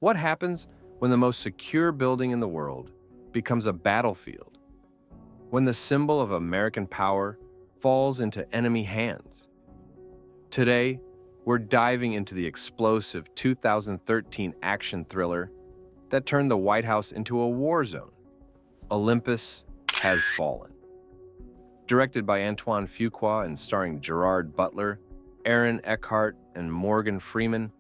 What happens when the most secure building in the world becomes a battlefield? When the symbol of American power falls into enemy hands? Today, we're diving into the explosive 2013 action thriller that turned the White House into a war zone. Olympus Has Fallen. Directed by Antoine Fuqua and starring Gerard Butler, Aaron Eckhart, and Morgan Freeman,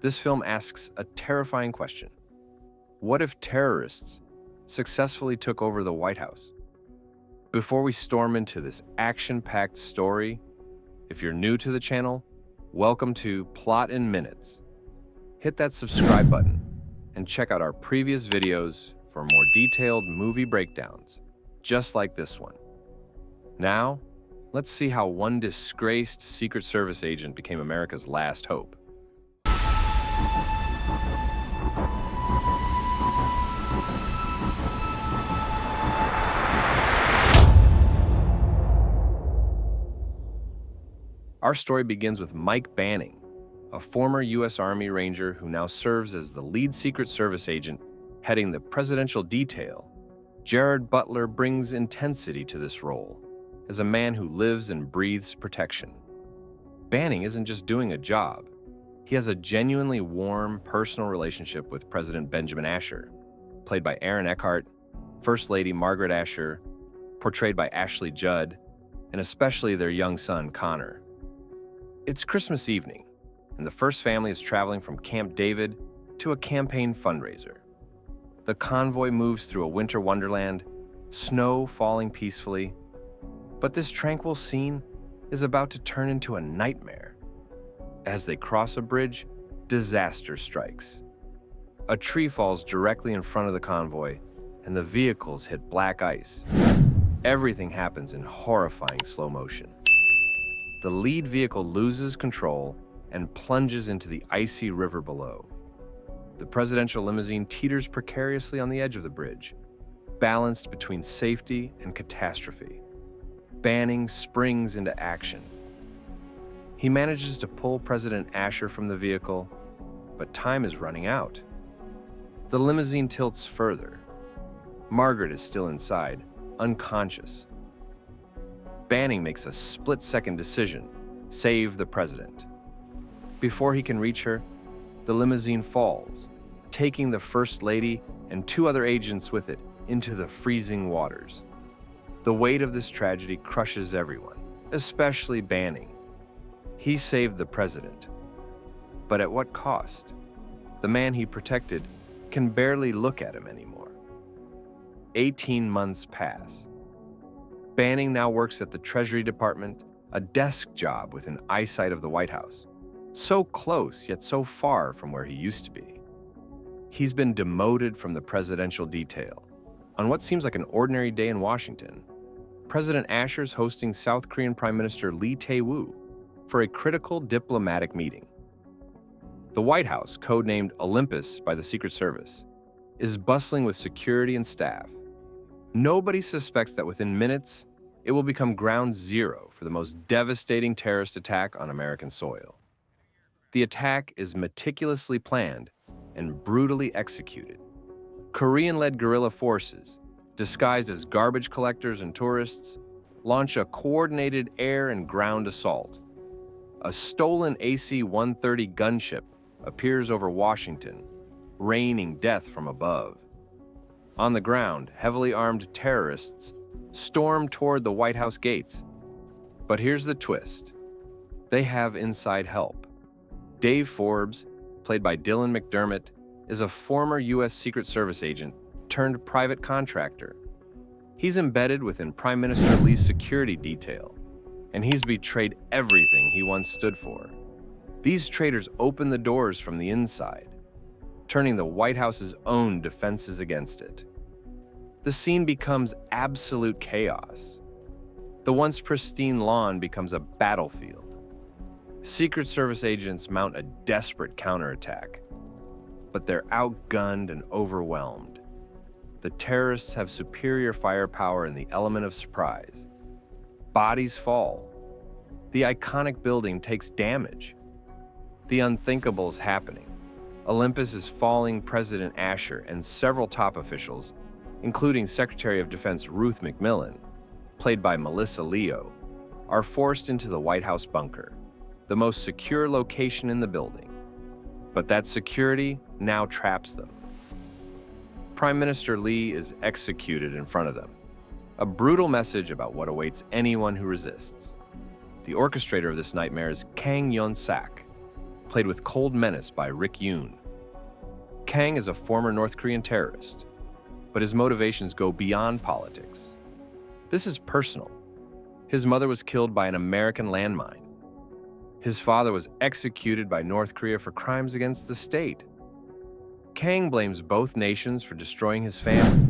this film asks a terrifying question. What if terrorists successfully took over the White House? Before we storm into this action-packed story, if you're new to the channel, welcome to Plot in Minutes. Hit that subscribe button and check out our previous videos for more detailed movie breakdowns, just like this one. Now, let's see how one disgraced Secret Service agent became America's last hope. Our story begins with Mike Banning, a former U.S. Army Ranger who now serves as the lead Secret Service agent heading the presidential detail. Gerard Butler brings intensity to this role as a man who lives and breathes protection. Banning isn't just doing a job. He has a genuinely warm, personal relationship with President Benjamin Asher, played by Aaron Eckhart, First Lady Margaret Asher, portrayed by Ashley Judd, and especially their young son, Connor. It's Christmas evening, and the first family is traveling from Camp David to a campaign fundraiser. The convoy moves through a winter wonderland, snow falling peacefully, but this tranquil scene is about to turn into a nightmare. As they cross a bridge, disaster strikes. A tree falls directly in front of the convoy, and the vehicles hit black ice. Everything happens in horrifying slow motion. The lead vehicle loses control and plunges into the icy river below. The presidential limousine teeters precariously on the edge of the bridge, balanced between safety and catastrophe. Banning springs into action. He manages to pull President Asher from the vehicle, but time is running out. The limousine tilts further. Margaret is still inside, unconscious. Banning makes a split-second decision: save the president. Before he can reach her, the limousine falls, taking the First Lady and two other agents with it into the freezing waters. The weight of this tragedy crushes everyone, especially Banning. He saved the president, but at what cost? The man he protected can barely look at him anymore. 18 months pass. Banning now works at the Treasury Department, a desk job within eyesight of the White House. So close, yet so far from where he used to be. He's been demoted from the presidential detail. On what seems like an ordinary day in Washington, President Asher's hosting South Korean Prime Minister Lee Tae-woo for a critical diplomatic meeting. The White House, codenamed Olympus by the Secret Service, is bustling with security and staff. Nobody suspects that within minutes, it will become ground zero for the most devastating terrorist attack on American soil. The attack is meticulously planned and brutally executed. Korean-led guerrilla forces, disguised as garbage collectors and tourists, launch a coordinated air and ground assault. A stolen AC-130 gunship appears over Washington, raining death from above. On the ground, heavily armed terrorists storm toward the White House gates. But here's the twist. They have inside help. Dave Forbes, played by Dylan McDermott, is a former U.S. Secret Service agent turned private contractor. He's embedded within Prime Minister Lee's security detail, and he's betrayed everything he once stood for. These traitors open the doors from the inside, turning the White House's own defenses against it. The scene becomes absolute chaos. The once pristine lawn becomes a battlefield. Secret Service agents mount a desperate counterattack, but they're outgunned and overwhelmed. The terrorists have superior firepower and the element of surprise. Bodies fall. The iconic building takes damage. The unthinkable is happening. Olympus is falling. President Asher and several top officials, including Secretary of Defense Ruth McMillan, played by Melissa Leo, are forced into the White House bunker, the most secure location in the building. But that security now traps them. Prime Minister Lee is executed in front of them, a brutal message about what awaits anyone who resists. The orchestrator of this nightmare is Kang Yon-sak, played with cold menace by Rick Yoon. Kang is a former North Korean terrorist, but his motivations go beyond politics. This is personal. His mother was killed by an American landmine. His father was executed by North Korea for crimes against the state. Kang blames both nations for destroying his family.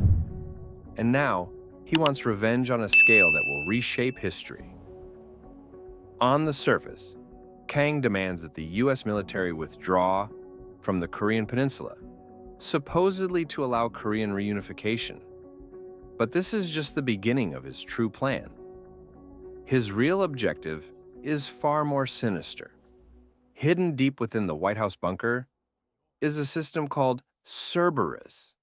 And now, he wants revenge on a scale that will reshape history. On the surface, Kang demands that the U.S. military withdraw from the Korean peninsula, supposedly to allow Korean reunification. But this is just the beginning of his true plan. His real objective is far more sinister. Hidden deep within the White House bunker is a system called Cerberus.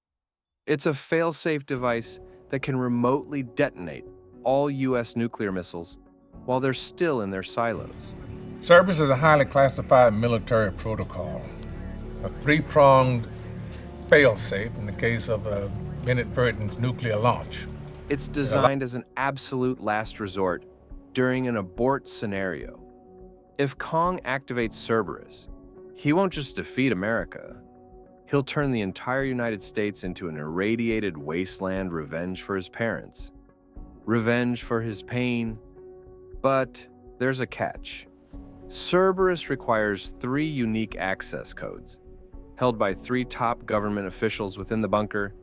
It's a fail-safe device that can remotely detonate all U.S. nuclear missiles while they're still in their silos. Cerberus is a highly classified military protocol, a three-pronged fail-safe in the case of a inadvertent nuclear launch. It's designed as an absolute last resort during an abort scenario. If Kong activates Cerberus, he won't just defeat America. He'll turn the entire United States into an irradiated wasteland. Revenge for his parents. Revenge for his pain. But there's a catch. Cerberus requires 3 unique access codes, held by 3 top government officials within the bunker,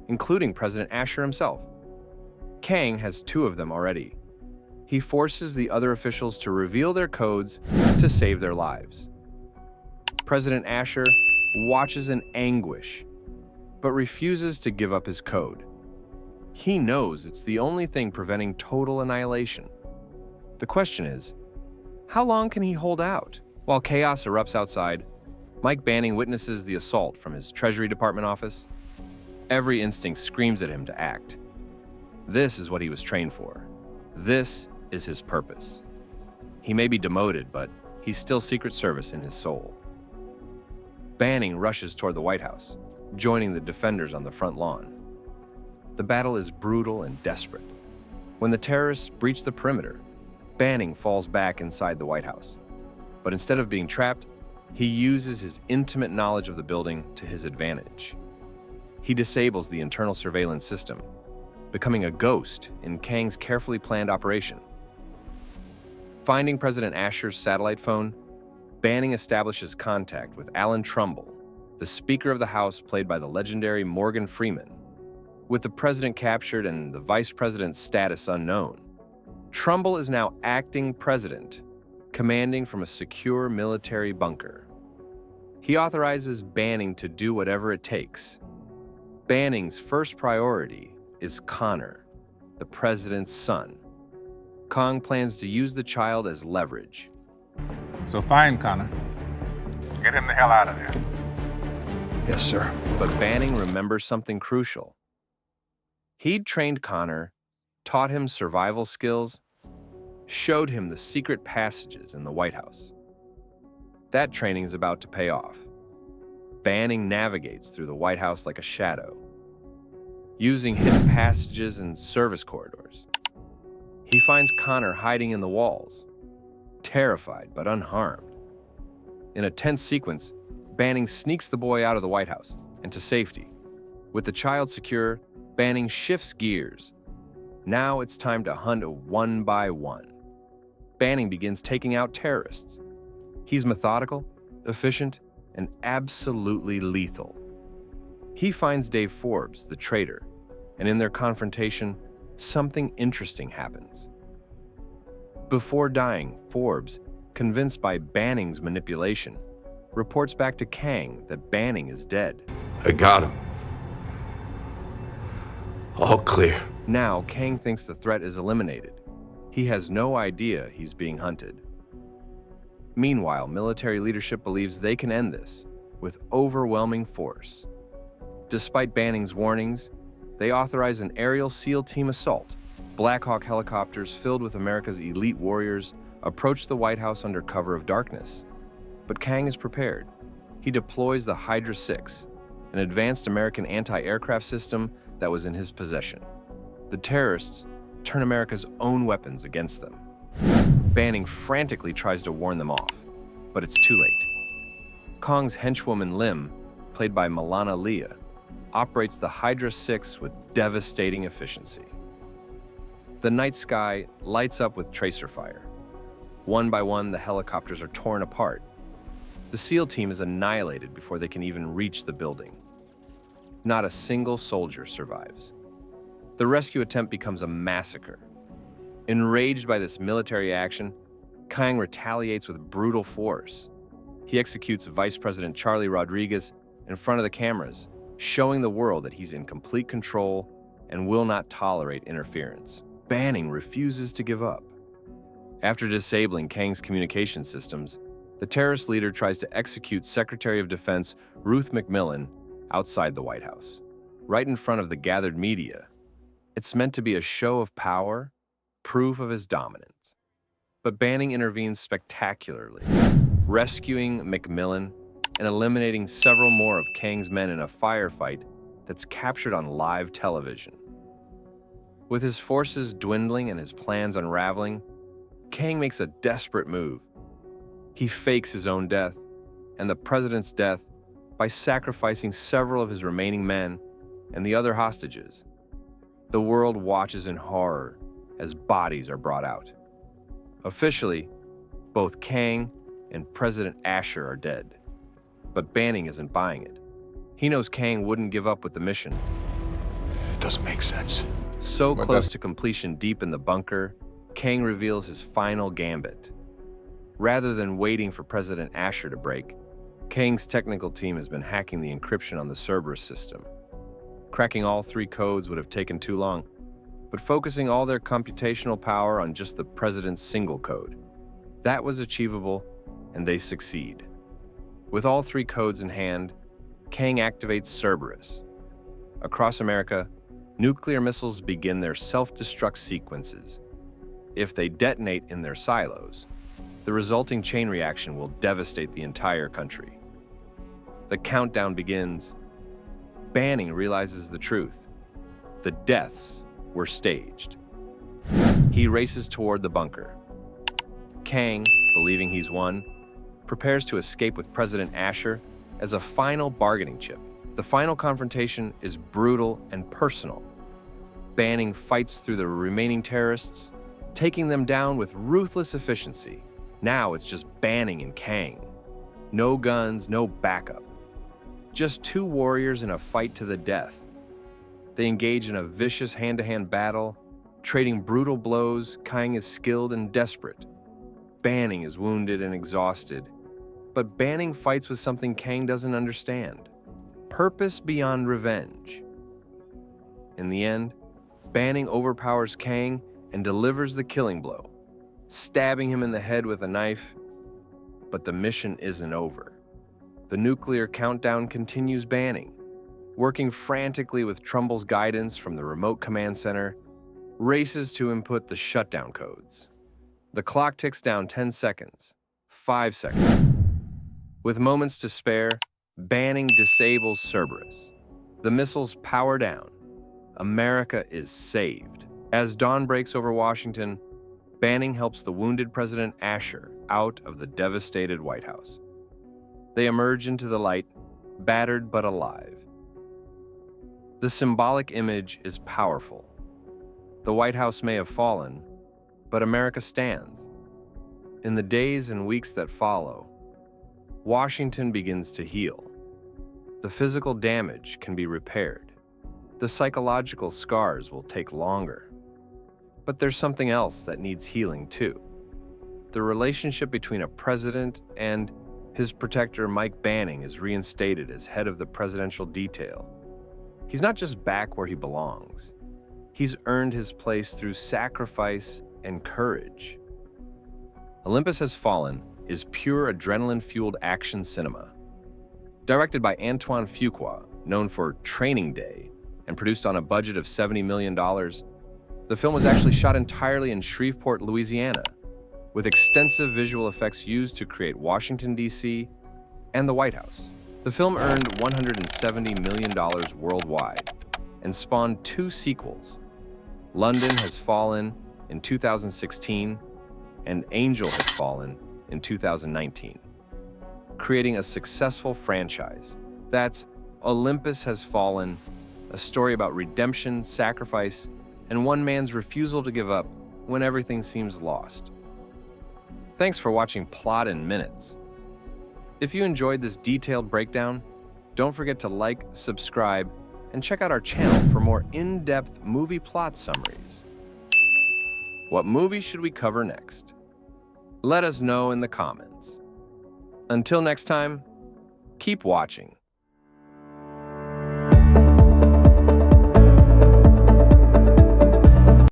including President Asher himself. Kang has 2 of them already. He forces the other officials to reveal their codes to save their lives. President Asher watches in anguish, but refuses to give up his code. He knows it's the only thing preventing total annihilation. The question is, how long can he hold out? While chaos erupts outside, Mike Banning witnesses the assault from his Treasury Department office. Every instinct screams at him to act. This is what he was trained for. This is his purpose. He may be demoted, but he's still Secret Service in his soul. Banning rushes toward the White House, joining the defenders on the front lawn. The battle is brutal and desperate. When the terrorists breach the perimeter, Banning falls back inside the White House. But instead of being trapped, he uses his intimate knowledge of the building to his advantage. He disables the internal surveillance system, becoming a ghost in Kang's carefully planned operation. Finding President Asher's satellite phone, Banning establishes contact with Alan Trumbull, the Speaker of the House played by the legendary Morgan Freeman. With the president captured and the vice president's status unknown, Trumbull is now acting president, commanding from a secure military bunker. He authorizes Banning to do whatever it takes. Banning's first priority is Connor, the president's son. Kong plans to use the child as leverage. So find Connor. Get him the hell out of there. Yes, sir. But Banning remembers something crucial. He'd trained Connor, taught him survival skills, showed him the secret passages in the White House. That training is about to pay off. Banning navigates through the White House like a shadow, using hidden passages and service corridors. He finds Connor hiding in the walls, terrified but unharmed. In a tense sequence, Banning sneaks the boy out of the White House and to safety. With the child secure, Banning shifts gears. Now it's time to hunt one by one. Banning begins taking out terrorists. He's methodical, efficient, and absolutely lethal. He finds Dave Forbes, the traitor, and in their confrontation, something interesting happens. Before dying, Forbes, convinced by Banning's manipulation, reports back to Kang that Banning is dead. I got him. All clear. Now, Kang thinks the threat is eliminated. He has no idea he's being hunted. Meanwhile, military leadership believes they can end this with overwhelming force. Despite Banning's warnings, they authorize an aerial SEAL team assault. Black Hawk helicopters filled with America's elite warriors approach the White House under cover of darkness. But Kang is prepared. He deploys the Hydra 6, an advanced American anti-aircraft system that was in his possession. The terrorists turn America's own weapons against them. Banning frantically tries to warn them off, but it's too late. Kong's henchwoman Lim, played by Milana Leah, operates the Hydra 6 with devastating efficiency. The night sky lights up with tracer fire. One by one, the helicopters are torn apart. The SEAL team is annihilated before they can even reach the building. Not a single soldier survives. The rescue attempt becomes a massacre. Enraged by this military action, Kang retaliates with brutal force. He executes Vice President Charlie Rodriguez in front of the cameras, showing the world that he's in complete control and will not tolerate interference. Banning refuses to give up. After disabling Kang's communication systems, the terrorist leader tries to execute Secretary of Defense Ruth McMillan outside the White House, right in front of the gathered media. It's meant to be a show of power, proof of his dominance. But Banning intervenes spectacularly, rescuing McMillan and eliminating several more of Kang's men in a firefight that's captured on live television. With his forces dwindling and his plans unraveling, Kang makes a desperate move. He fakes his own death and the president's death by sacrificing several of his remaining men and the other hostages. The world watches in horror as bodies are brought out. Officially, both Kang and President Asher are dead. But Banning isn't buying it. He knows Kang wouldn't give up with the mission. It doesn't make sense. So close to completion deep in the bunker, Kang reveals his final gambit. Rather than waiting for President Asher to break, Kang's technical team has been hacking the encryption on the Cerberus system. Cracking all 3 codes would have taken too long, but focusing all their computational power on just the president's single code. That was achievable, and they succeed. With all 3 codes in hand, Kang activates Cerberus. Across America, nuclear missiles begin their self-destruct sequences. If they detonate in their silos, the resulting chain reaction will devastate the entire country. The countdown begins. Banning realizes the truth. The deaths were staged. He races toward the bunker. Kang, believing he's won, prepares to escape with President Asher as a final bargaining chip. The final confrontation is brutal and personal. Banning fights through the remaining terrorists, taking them down with ruthless efficiency. Now it's just Banning and Kang. No guns, no backup. Just 2 warriors in a fight to the death. They engage in a vicious hand-to-hand battle, trading brutal blows. Kang is skilled and desperate. Banning is wounded and exhausted. But Banning fights with something Kang doesn't understand. Purpose beyond revenge. In the end, Banning overpowers Kang and delivers the killing blow, stabbing him in the head with a knife. But the mission isn't over. The nuclear countdown continues. Banning, working frantically with Trumbull's guidance from the remote command center, races to input the shutdown codes. The clock ticks down 10 seconds, 5 seconds. With moments to spare, Banning disables Cerberus. The missiles power down. America is saved. As dawn breaks over Washington, Banning helps the wounded President Asher out of the devastated White House. They emerge into the light, battered but alive. The symbolic image is powerful. The White House may have fallen, but America stands. In the days and weeks that follow, Washington begins to heal. The physical damage can be repaired. The psychological scars will take longer. But there's something else that needs healing too. The relationship between a president and his protector, Mike Banning, is reinstated as head of the presidential detail. He's not just back where he belongs. He's earned his place through sacrifice and courage. Olympus Has Fallen is pure adrenaline-fueled action cinema. Directed by Antoine Fuqua, known for Training Day, and produced on a budget of $70 million, the film was actually shot entirely in Shreveport, Louisiana, with extensive visual effects used to create Washington, D.C. and the White House. The film earned $170 million worldwide and spawned 2 sequels, London Has Fallen in 2016 and Angel Has Fallen in 2019, creating a successful franchise. That's Olympus Has Fallen, a story about redemption, sacrifice, and one man's refusal to give up when everything seems lost. Thanks for watching Plot in Minutes. If you enjoyed this detailed breakdown, don't forget to like, subscribe, and check out our channel for more in-depth movie plot summaries. What movie should we cover next? Let us know in the comments. Until next time, keep watching.